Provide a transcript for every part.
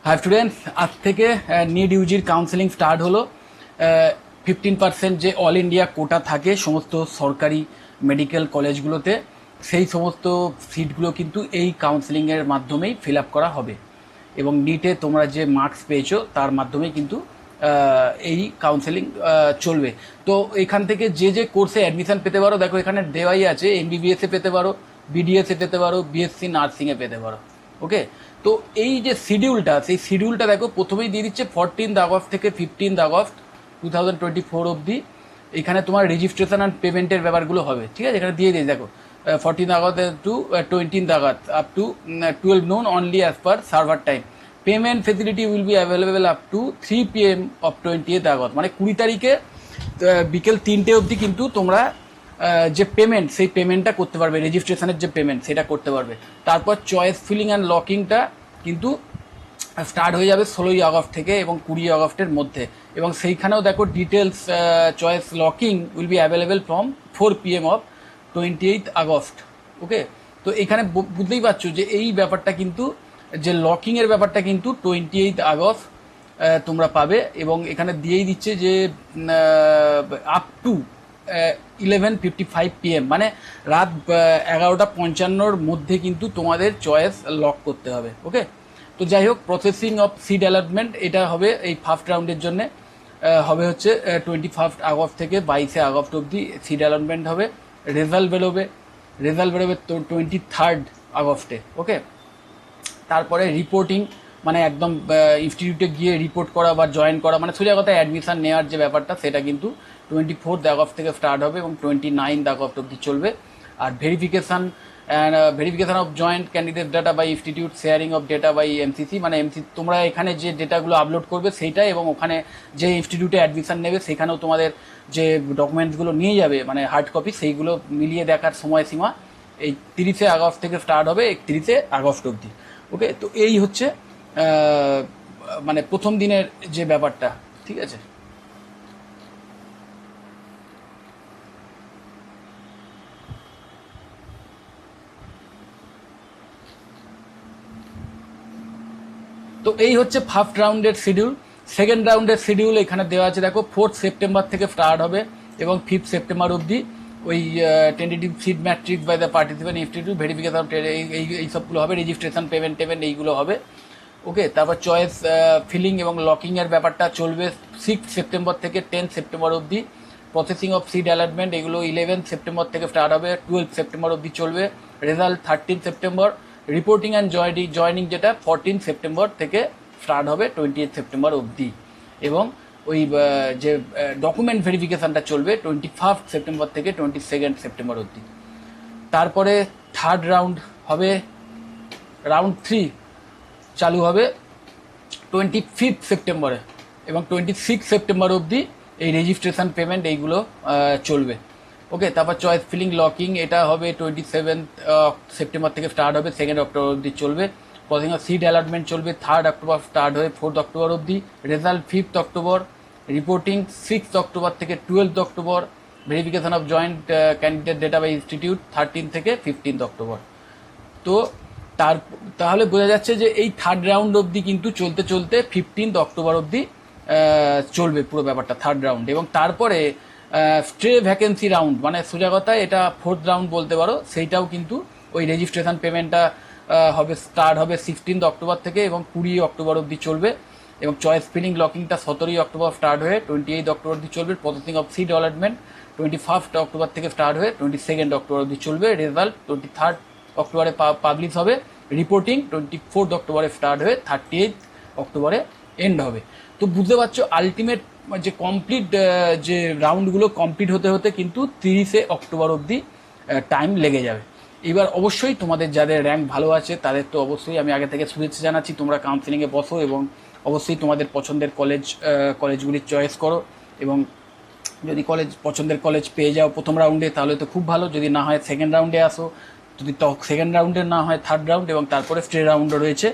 High students, আজ থেকে NEET ইউজির counselling start হলো। 15% যে অল ইন্ডিয়া কোটা থাকে সমস্ত সরকারি মেডিকেল কলেজগুলোতে, সেই সমস্ত সিটগুলো কিন্তু এই কাউন্সেলিংয়ের মাধ্যমেই ফিল আপ করা হবে এবং নিটে তোমরা যে মার্কস পেয়েছো তার মাধ্যমেই কিন্তু এই কাউন্সেলিং চলবে। তো এখান থেকে যে যে কোর্সে অ্যাডমিশান পেতে পারো, দেখো এখানে দেওয়াই আছে, এমবিবিএসে পেতে পারো, বিডিএসে পেতে পারো, বিএসসি নার্সিংয়ে পেতে পারো। ওকে, তো এই যে শিডিউলটা, সেই শিডিউলটা দেখো প্রথমেই দিয়ে দিচ্ছে 14 আগস্ট থেকে 15 আগস্ট 2024 অবধি। এখানে তোমার রেজিস্ট্রেশন অ্যান্ড পেমেন্টের ব্যাপারগুলো হবে, ঠিক আছে? এখানে দিয়ে দিয়েছে দেখো 14 August to 20 August up to 12 noon only as per server time. Payment facility will be available up to 3 PM of 20 August, মানে 20 তারিখে বিকেল 3টে অবধি কিন্তু তোমরা যে পেমেন্ট, সেই পেমেন্টটা করতে পারবে, রেজিস্ট্রেশনের যে পেমেন্ট সেটা করতে পারবে। তারপর চয়েস ফিলিং অ্যান্ড লকিংটা কিন্তু স্টার্ট হয়ে যাবে 16 আগস্ট থেকে এবং 20 আগস্টের মধ্যে, এবং সেইখানেও দেখো details choice locking will be available from 4 PM of 28 August. Okay, তো এখানে বুঝতেই পারছো যে এই ব্যাপারটা কিন্তু, যে লকিংয়ের ব্যাপারটা কিন্তু 28 আগস্ট তোমরা পাবে, এবং এখানে দিয়েই দিচ্ছে যে আপ টু 11:55 PM, মানে রাত 11:55-র মধ্যে কিন্তু তোমাদের চয়েস লক করতে হবে। ওকে, তো যাই হোক, প্রসেসিং অফ সিট অ্যালটমেন্ট এটা হবে এই ফার্স্ট রাউন্ডের জন্য, হবে হচ্ছে 21 আগস্ট থেকে 22 আগস্ট অবধি সিট অ্যালটমেন্ট হবে। রেজাল্ট বেরোবে 23 আগস্টে। ওকে, তারপরে রিপোর্টিং, মানে একদম ইনস্টিটিউটে গিয়ে রিপোর্ট করা বা জয়েন করা, মানে সোজা কথা অ্যাডমিশান নেওয়ার যে ব্যাপারটা, সেটা কিন্তু 24 আগস্ট থেকে স্টার্ট হবে এবং 29 আগস্ট অবধি চলবে। আর verification of joint candidate data by institute, sharing of data by MCC, মানে তোমরা এখানে যে ডেটাগুলো আপলোড করবে সেইটাই, এবং ওখানে যে ইনস্টিটিউটে অ্যাডমিশান নেবে সেখানেও তোমাদের যে ডকুমেন্টসগুলো নিয়ে যাবে, মানে হার্ড কপি, সেইগুলো মিলিয়ে দেখার সময়সীমা এই 30 আগস্ট থেকে স্টার্ট হবে 31 আগস্ট অবধি। ওকে, তো এই হচ্ছে মানে প্রথম দিনের যে ব্যাপারটা, ঠিক আছে? তো এই হচ্ছে ফার্স্ট রাউন্ডের শিডিউল। সেকেন্ড রাউন্ডের শিডিউল এখানে দেওয়া আছে দেখো, 4 সেপ্টেম্বর থেকে স্টার্ট হবে এবং 5 সেপ্টেম্বর অবধি ওই tentative seat matrix by the participant institute, verification, এই সবগুলো হবে, রেজিস্ট্রেশন, পেমেন্ট এইগুলো হবে। ওকে, তারপর চয়েস ফিলিং এবং লকিংয়ের ব্যাপারটা চলবে 6 সেপ্টেম্বর থেকে 10 সেপ্টেম্বর অবধি। প্রসেসিং অফ সিট অ্যালটমেন্ট এগুলো 11 সেপ্টেম্বর থেকে স্টার্ট হবে, 12 সেপ্টেম্বর অবধি চলবে। Result 13 September. Reporting and joining যেটা 14 সেপ্টেম্বর থেকে স্টার্ট হবে 28 সেপ্টেম্বর অবধি, এবং ওই যে ডকুমেন্ট ভেরিফিকেশানটা চলবে 21 সেপ্টেম্বর থেকে 22 সেপ্টেম্বর অবধি। তারপরে থার্ড রাউন্ড হবে, রাউন্ড 3 চালু হবে 25 সেপ্টেম্বরে এবং 26 সেপ্টেম্বর অবধি এই রেজিস্ট্রেশন, পেমেন্ট এইগুলো চলবে। ওকে, তারপর চয়েস ফিলিং লকিং এটা হবে 27 সেপ্টেম্বর থেকে স্টার্ট হবে, 2 অক্টোবর অবধি চলবে। প্রসেসিং অফ সিট অ্যালটমেন্ট চলবে 3 অক্টোবর স্টার্ট হয়ে 4 অক্টোবর অবধি। Result 5 October. রিপোর্টিং 6 অক্টোবর থেকে 12 October. Verification of joint candidate data by institute 13 থেকে 15 অক্টোবর। তো তাহলে বোঝা যাচ্ছে যে এই থার্ড রাউন্ড অবধি কিন্তু চলতে চলতে 15 অক্টোবর অবধি চলবে পুরো ব্যাপারটা, থার্ড রাউন্ড। এবং তারপরে স্ট্রে ভ্যাকেন্সি রাউন্ড, মানে সোজা কথায় এটা ফোর্থ রাউন্ড বলতে পারো, সেইটাও কিন্তু ওই রেজিস্ট্রেশন পেমেন্টটা হবে, স্টার্ট হবে 16 অক্টোবর থেকে এবং 20 অক্টোবর অবধি চলবে। এবং চয়েস ফিলিং লকিংটা 17 অক্টোবর স্টার্ট হয়ে 28 অক্টোবর অবধি চলবে। Processing of seat allotment 21 October থেকে স্টার্ট হয়ে 22 অক্টোবর অবধি চলবে। রেজাল্ট 23 অক্টোবরে পাবলিশ হবে। রিপোর্টিং 24 অক্টোবরে স্টার্ট হয়ে 38 অক্টোবরে এন্ড হবে। তো বুঝতে পারছো আলটিমেট যে কমপ্লিট যে রাউন্ডগুলো কমপ্লিট হতে হতে কিন্তু 30 অক্টোবর অবধি টাইম লেগে যাবে। এবার অবশ্যই তোমাদের যাদের র্যাঙ্ক ভালো আছে তাদের তো অবশ্যই আমি আগে থেকে শুভেচ্ছা জানাচ্ছি, তোমরা কাউন্সিলিংয়ে বসো এবং অবশ্যই তোমাদের পছন্দের কলেজগুলি চয়েস করো, এবং যদি পছন্দের কলেজ পেয়ে যাও প্রথম রাউন্ডে তাহলে তো খুব ভালো, যদি না হয় সেকেন্ড রাউন্ডে আসো, যদি সেকেন্ড রাউন্ডে না হয় থার্ড রাউন্ড, এবং তারপরে স্ট্রে রাউন্ডও রয়েছে।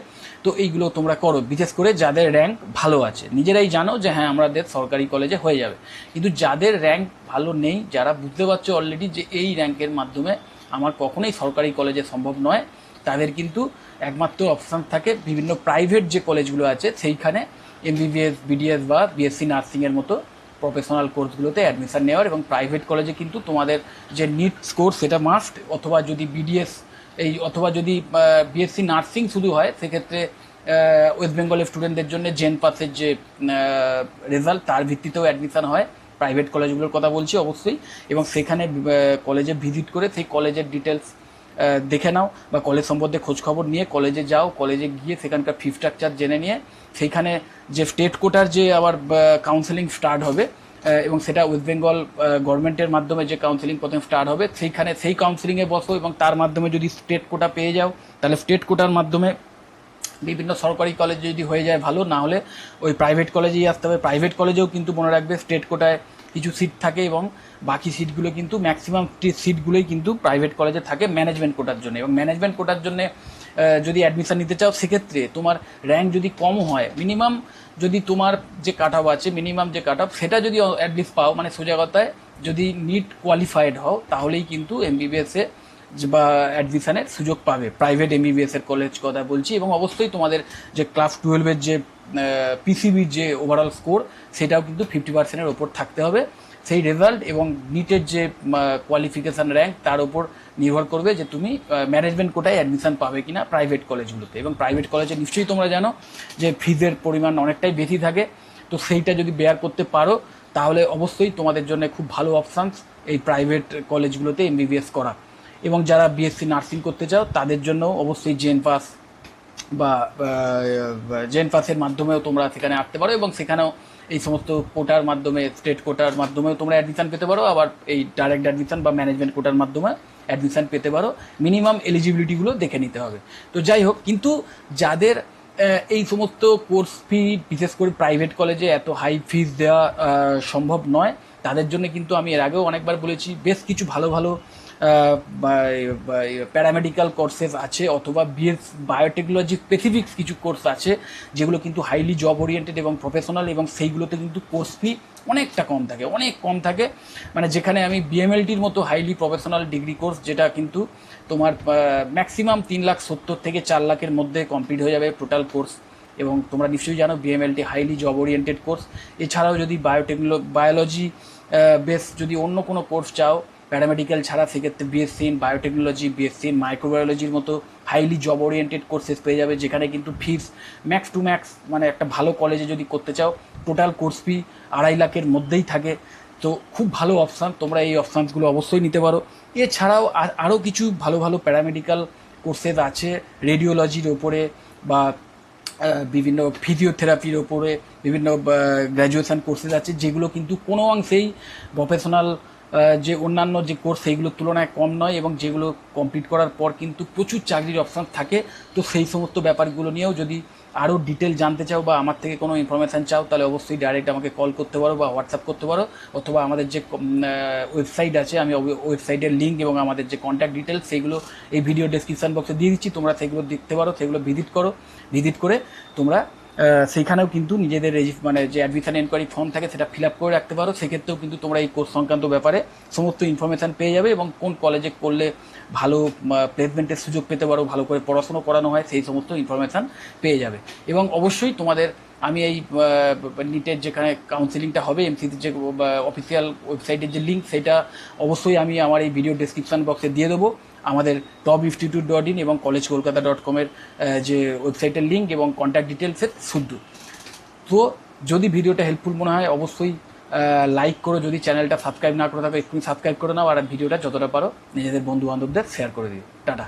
তো এইগুলো তোমরা করো, বিশেষ করে যাদের র্যাঙ্ক ভালো আছে, নিজেরাই জানো যে হ্যাঁ আমাদের সরকারি কলেজে হয়ে যাবে। কিন্তু যাদের র্যাঙ্ক ভালো নেই, যারা বুঝতে পারছো অলরেডি যে এই র্যাঙ্কের মাধ্যমে আমার কখনোই সরকারি কলেজে সম্ভব নয়, তাদের কিন্তু একমাত্র অপশান থাকে বিভিন্ন প্রাইভেট যে কলেজগুলো আছে সেইখানে এমবিবিএস, বিডিএস বা বিএসসি নার্সিংয়ের মতো প্রফেশনাল কোর্সগুলোতে অ্যাডমিশান নেওয়ার। এবং প্রাইভেট কলেজে কিন্তু তোমাদের যে নিট স্কোর সেটা মাস্ট, অথবা যদি বিডিএস অথবা যদি বিএসসি নার্সিং শুধু হয় সেক্ষেত্রে ওয়েস্ট বেঙ্গলের স্টুডেন্টদের জন্য জেন পাসের যে রেজাল্ট তার ভিত্তিতেও অ্যাডমিশান হয়। প্রাইভেট কলেজগুলোর কথা বলছি অবশ্যই। এবং সেখানে কলেজে ভিজিট করে সেই কলেজের ডিটেলস দেখে নাও, বা কলেজ সম্বন্ধে খোঁজখবর নিয়ে কলেজে যাও, কলেজে গিয়ে সেখানকার ফি স্ট্রাকচার জেনে নিয়ে সেইখানে যে স্টেট কোটার যে আবার কাউন্সেলিং স্টার্ট হবে, এবং সেটা ওয়েস্ট বেঙ্গল গভর্নমেন্টের মাধ্যমে যে কাউন্সেলিং প্রথমে স্টার্ট হবে সেইখানে সেই কাউন্সেলিংয়ে বসো, এবং তার মাধ্যমে যদি স্টেট কোটা পেয়ে যাও তাহলে স্টেট কোটার মাধ্যমে বিভিন্ন সরকারি কলেজে যদি হয়ে যায় ভালো, না হলে ওই প্রাইভেট কলেজেই আসতে হবে। প্রাইভেট কলেজেও কিন্তু মনে রাখবে স্টেট কোটায় কিছু সিট থাকে, এবং বাকি সিটগুলো কিন্তু ম্যাক্সিমাম সিটগুলোই কিন্তু প্রাইভেট কলেজে থাকে ম্যানেজমেন্ট কোটার জন্য। এবং ম্যানেজমেন্ট কোটার জন্য যদি অ্যাডমিশান নিতে চাও সেক্ষেত্রে তোমার র্যাঙ্ক যদি কম হয়, মিনিমাম যদি তোমার যে কাট অফ আছে, মিনিমাম যে কাট অফ সেটা যদি অ্যাটলিস্ট পাও, মানে সোজা কথায় যদি নিট কোয়ালিফাইড হও তাহলেই কিন্তু এমবিবিএসে বা অ্যাডমিশানের সুযোগ পাবে, প্রাইভেট এমবিবিএসের কলেজ কথা বলছি। এবং অবশ্যই তোমাদের যে ক্লাস 12-এর যে পিসিবির যে ওভারঅল স্কোর সেটাও কিন্তু 50%-এর ওপর থাকতে হবে। সেই রেজাল্ট এবং নিটের যে কোয়ালিফিকেশান র্যাঙ্ক তার ওপর নির্ভর করবে যে তুমি ম্যানেজমেন্ট কোটায় অ্যাডমিশান পাবে কিনা প্রাইভেট কলেজগুলোতে। এবং প্রাইভেট কলেজে নিশ্চয়ই তোমরা জানো যে ফিজের পরিমাণ অনেকটাই বেশি থাকে, তো সেইটা যদি বেয়ার করতে পারো তাহলে অবশ্যই তোমাদের জন্য খুব ভালো অপশানস এই প্রাইভেট কলেজগুলোতে এমবিবিএস করা। এবং যারা বিএসসি নার্সিং করতে চাও তাদের জন্য অবশ্যই জেন পাস বা জেন পাসের মাধ্যমেও তোমরা সেখানে আসতে পারো, এবং সেখানেও এই সমস্ত কোটার মাধ্যমে, স্টেট কোটার মাধ্যমেও তোমরা অ্যাডমিশান পেতে পারো, আবার এই ডাইরেক্ট অ্যাডমিশান বা ম্যানেজমেন্ট কোটার মাধ্যমে অ্যাডমিশান পেতে পারো। মিনিমাম এলিজিবিলিটিগুলো দেখে নিতে হবে। তো যাই হোক, কিন্তু যাদের এই সমস্ত কোর্স ফি, বিশেষ করে প্রাইভেট কলেজে এত হাই ফিজ দেওয়া সম্ভব নয়, তাদের জন্য কিন্তু আমি এর আগেও অনেকবার বলেছি বেশ কিছু ভালো ভালো প্যারামেডিক্যাল কোর্সেস আছে, অথবা বিএস বায়োটেকনোলজি স্পেসিফিক কিছু কোর্স আছে যেগুলো কিন্তু হাইলি জব ওরিয়েন্টেড এবং প্রফেশনাল, এবং সেইগুলোতে কিন্তু কোর্স ফি অনেকটা কম থাকে, অনেক কম থাকে। মানে যেখানে আমি বিএমএলটির মতো হাইলি প্রফেশনাল ডিগ্রি কোর্স, যেটা কিন্তু তোমার ম্যাক্সিমাম 3,70,000 থেকে 4 লাখের মধ্যে কমপ্লিট হয়ে যাবে টোটাল কোর্স। এবং তোমরা নিশ্চয়ই জানো BMLT highly job oriented course. এছাড়াও যদি বায়োলজি বেস যদি অন্য কোনো কোর্স চাও প্যারামেডিক্যাল ছাড়া, সেক্ষেত্রে BSc in biotechnology, BSc in মাইক্রোবায়োলজির মতো হাইলি জব ওরিয়েন্টেড কোর্সেস পেয়ে যাবে, যেখানে কিন্তু ফিস ম্যাক্স টু ম্যাক্স, মানে একটা ভালো কলেজে যদি করতে চাও টোটাল কোর্স ফি 2.5 লাখের মধ্যেই থাকে। তো খুব ভালো অপশান, তোমরা এই অপশানসগুলো অবশ্যই নিতে পারো। এছাড়াও আরও কিছু ভালো ভালো প্যারামেডিক্যাল কোর্সেস আছে রেডিওলজির ওপরে, বা বিভিন্ন ফিজিওথেরাপির ওপরে বিভিন্ন গ্র্যাজুয়েশান কোর্সেস আছে, যেগুলো কিন্তু কোনো অংশেই প্রফেশনাল যে অন্যান্য যে কোর্স সেইগুলোর তুলনায় কম নয়, এবং যেগুলো কমপ্লিট করার পর কিন্তু প্রচুর চাকরির অপশান থাকে। তো সেই সমস্ত ব্যাপারগুলো নিয়েও যদি আরও ডিটেল জানতে চাও বা আমার থেকে কোনো ইনফরমেশান চাও, তাহলে অবশ্যই ডাইরেক্ট আমাকে কল করতে পারো বা হোয়াটসঅ্যাপ করতে পারো, অথবা আমাদের যে ওয়েবসাইট আছে, আমি ওয়েবসাইটের লিঙ্ক এবং আমাদের যে কন্ট্যাক্ট ডিটেলস সেইগুলো এই ভিডিও ডেসক্রিপশান বক্সে দিয়ে দিচ্ছি, তোমরা সেগুলো দেখতে পারো, সেগুলো ভিজিট করে তোমরা সেইখানেও কিন্তু নিজেদের মানে যে অ্যাডমিশন এনকোয়ারি ফর্ম থাকে সেটা ফিল আপ করে রাখতে পারো। সেক্ষেত্রেও কিন্তু তোমরা এই কোর্স সংক্রান্ত ব্যাপারে সমস্ত ইনফরমেশান পেয়ে যাবে, এবং কোন কলেজে করলে ভালো প্লেসমেন্টের সুযোগ পেতে পারো, ভালো করে পড়াশুনো করানো হয় সেই সমস্ত ইনফরমেশান পেয়ে যাবে। এবং অবশ্যই তোমাদের আমি এই নিটের যেখানে কাউন্সিলিংটা হবে, এমসিসির যে অফিসিয়াল ওয়েবসাইটের যে লিঙ্ক, সেটা অবশ্যই আমি আমার এই ভিডিও ডেসক্রিপশান বক্সে দিয়ে দেবো। আমাদের top-institute.in এবং collegekolkata.com-এর যে ওয়েবসাইটের লিঙ্ক এবং কন্ট্যাক্ট ডিটেলসের শুদ্ধ। তো যদি ভিডিওটা হেল্পফুল মনে হয় অবশ্যই লাইক করো, যদি চ্যানেলটা সাবস্ক্রাইব না করে থাকো এক্ষুনি সাবস্ক্রাইব করে নাও, আর ভিডিওটা যতটা পারো নিজেদের বন্ধু বান্ধবদের শেয়ার করে দিও। টাটা।